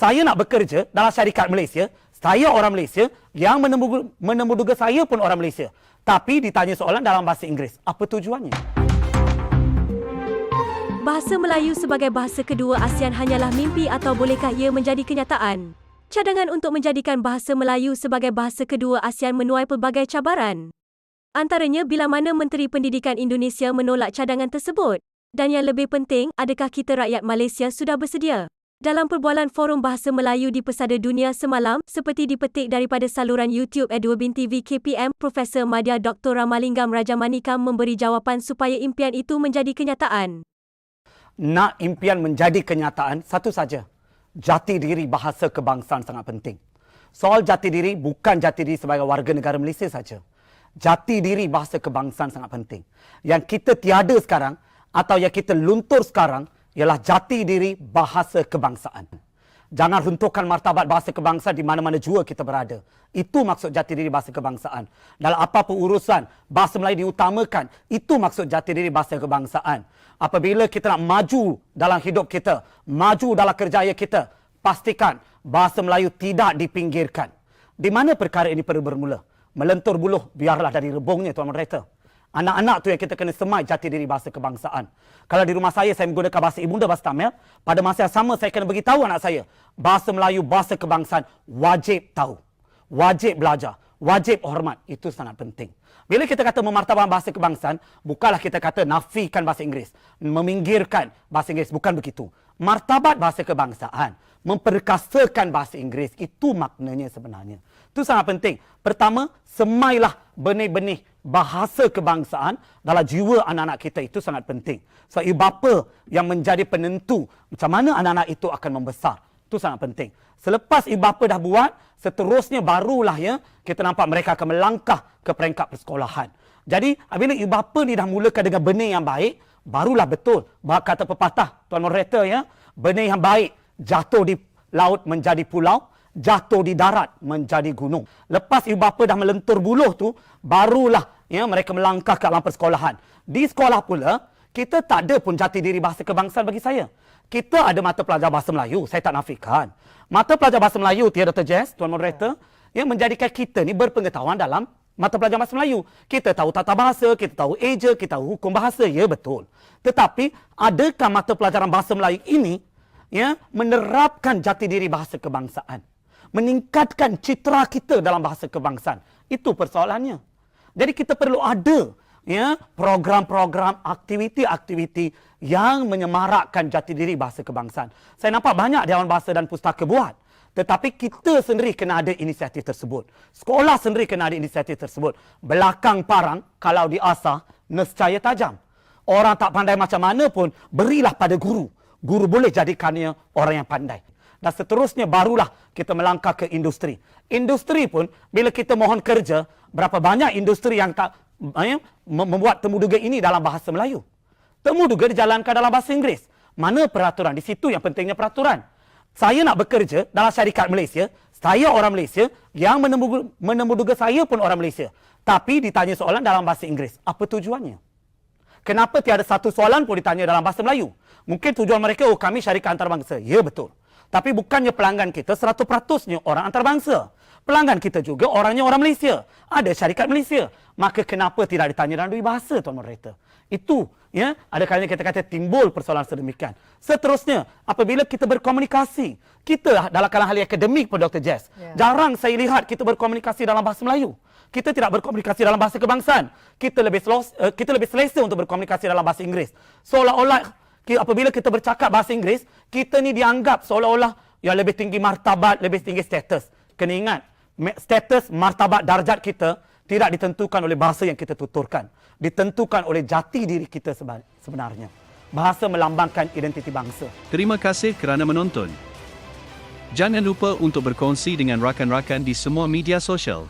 Saya nak bekerja dalam syarikat Malaysia, saya orang Malaysia, yang menemu-duga saya pun orang Malaysia. Tapi ditanya soalan dalam bahasa Inggeris. Apa tujuannya? Bahasa Melayu sebagai bahasa kedua ASEAN hanyalah mimpi atau bolehkah ia menjadi kenyataan? Cadangan untuk menjadikan bahasa Melayu sebagai bahasa kedua ASEAN menuai pelbagai cabaran. Antaranya bila mana Menteri Pendidikan Indonesia menolak cadangan tersebut. Dan yang lebih penting, adakah kita rakyat Malaysia sudah bersedia? Dalam perbualan Forum Bahasa Melayu di Pesada Dunia semalam, seperti dipetik daripada saluran YouTube Edwin TV KPM, Profesor Madya Dr. Ramalingam Rajamanikam memberi jawapan supaya impian itu menjadi kenyataan. Nak impian menjadi kenyataan, satu saja. Jati diri bahasa kebangsaan sangat penting. Soal jati diri bukan jati diri sebagai warga negara Malaysia saja. Jati diri bahasa kebangsaan sangat penting. Yang kita tiada sekarang atau yang kita luntur sekarang ialah jati diri bahasa kebangsaan. Jangan runtuhkan martabat bahasa kebangsaan di mana-mana jua kita berada. Itu maksud jati diri bahasa kebangsaan. Dalam apa-apa urusan, bahasa Melayu diutamakan. Itu maksud jati diri bahasa kebangsaan. Apabila kita nak maju dalam hidup kita, maju dalam kerjaya kita, pastikan bahasa Melayu tidak dipinggirkan. Di mana perkara ini perlu bermula? Melentur buluh, biarlah dari rebungnya, Tuan Moderator. Anak-anak tu yang kita kena semai jati diri bahasa kebangsaan. Kalau di rumah saya menggunakan bahasa ibunda, bahasa Tamil, pada masa yang sama saya kena beritahu anak saya, bahasa Melayu, bahasa kebangsaan, wajib tahu. Wajib belajar. Wajib hormat. Itu sangat penting. Bila kita kata memartabatkan bahasa kebangsaan, bukanlah kita kata nafikan bahasa Inggeris. Meminggirkan bahasa Inggeris. Bukan begitu. Martabat bahasa kebangsaan, memperkasakan bahasa Inggeris. Itu maknanya sebenarnya. Itu sangat penting. Pertama, semailah benih-benih bahasa kebangsaan dalam jiwa anak-anak kita. Itu sangat penting. So, ibu bapa yang menjadi penentu macam mana anak-anak itu akan membesar. Itu sangat penting. Selepas ibu bapa dah buat, seterusnya barulah ya kita nampak mereka akan melangkah ke peringkat persekolahan. Jadi, apabila ibu bapa ni dah mulakan dengan benih yang baik, barulah betul. Kata pepatah, Tuan Moderator ya, benih yang baik jatuh di laut menjadi pulau, jatuh di darat menjadi gunung. Lepas ibu bapa dah melentur buluh tu, barulah ya mereka melangkah ke alam persekolahan. Di sekolah pula, kita tak ada pun jati diri bahasa kebangsaan bagi saya. Kita ada mata pelajar bahasa Melayu, saya tak nafikan. Mata pelajar bahasa Melayu, Dr. Jess, Tuan Moderator, yang menjadikan kita ni berpengetahuan dalam mata pelajar bahasa Melayu. Kita tahu tata bahasa, kita tahu eja, kita tahu hukum bahasa, ya betul. Tetapi, adakah mata pelajaran bahasa Melayu ini ya menerapkan jati diri bahasa kebangsaan? Meningkatkan citra kita dalam bahasa kebangsaan. Itu persoalannya. Jadi kita perlu ada ya program-program, aktiviti-aktiviti yang menyemarakkan jati diri bahasa kebangsaan. Saya nampak banyak Dewan Bahasa dan Pustaka buat. Tetapi kita sendiri kena ada inisiatif tersebut. Sekolah sendiri kena ada inisiatif tersebut. Belakang parang, kalau diasah, nescaya tajam. Orang tak pandai macam mana pun, berilah pada guru. Guru boleh jadikannya orang yang pandai. Dan seterusnya barulah kita melangkah ke industri. Industri pun, bila kita mohon kerja, berapa banyak industri yang tak membuat temuduga ini dalam bahasa Melayu. Temuduga dijalankan dalam bahasa Inggeris. Mana peraturan? Di situ yang pentingnya peraturan. Saya nak bekerja dalam syarikat Malaysia, saya orang Malaysia, yang menemuduga saya pun orang Malaysia. Tapi ditanya soalan dalam bahasa Inggeris. Apa tujuannya? Kenapa tiada satu soalan pun ditanya dalam bahasa Melayu? Mungkin tujuan mereka, oh kami syarikat antarabangsa. Ya betul. Tapi bukannya pelanggan kita 100%-nya orang antarabangsa. Pelanggan kita juga orangnya orang Malaysia. Ada syarikat Malaysia. Maka kenapa tidak ditanya dalam dua bahasa, Tuan Moderator? Itu, ya, ada kalanya kita kata timbul persoalan sedemikian. Seterusnya, apabila kita berkomunikasi, kita dalam kalangan ahli akademik pun Dr. Jess, jarang saya lihat kita berkomunikasi dalam bahasa Melayu. Kita tidak berkomunikasi dalam bahasa kebangsaan. Kita lebih selesa untuk berkomunikasi dalam bahasa Inggeris. Seolah-olah apabila kita bercakap bahasa Inggeris, kita ni dianggap seolah-olah yang lebih tinggi martabat, lebih tinggi status. Kena ingat, status, martabat, darjat kita tidak ditentukan oleh bahasa yang kita tuturkan. Ditentukan oleh jati diri kita sebenarnya. Bahasa melambangkan identiti bangsa. Terima kasih kerana menonton. Jangan lupa untuk berkongsi dengan rakan-rakan di semua media sosial.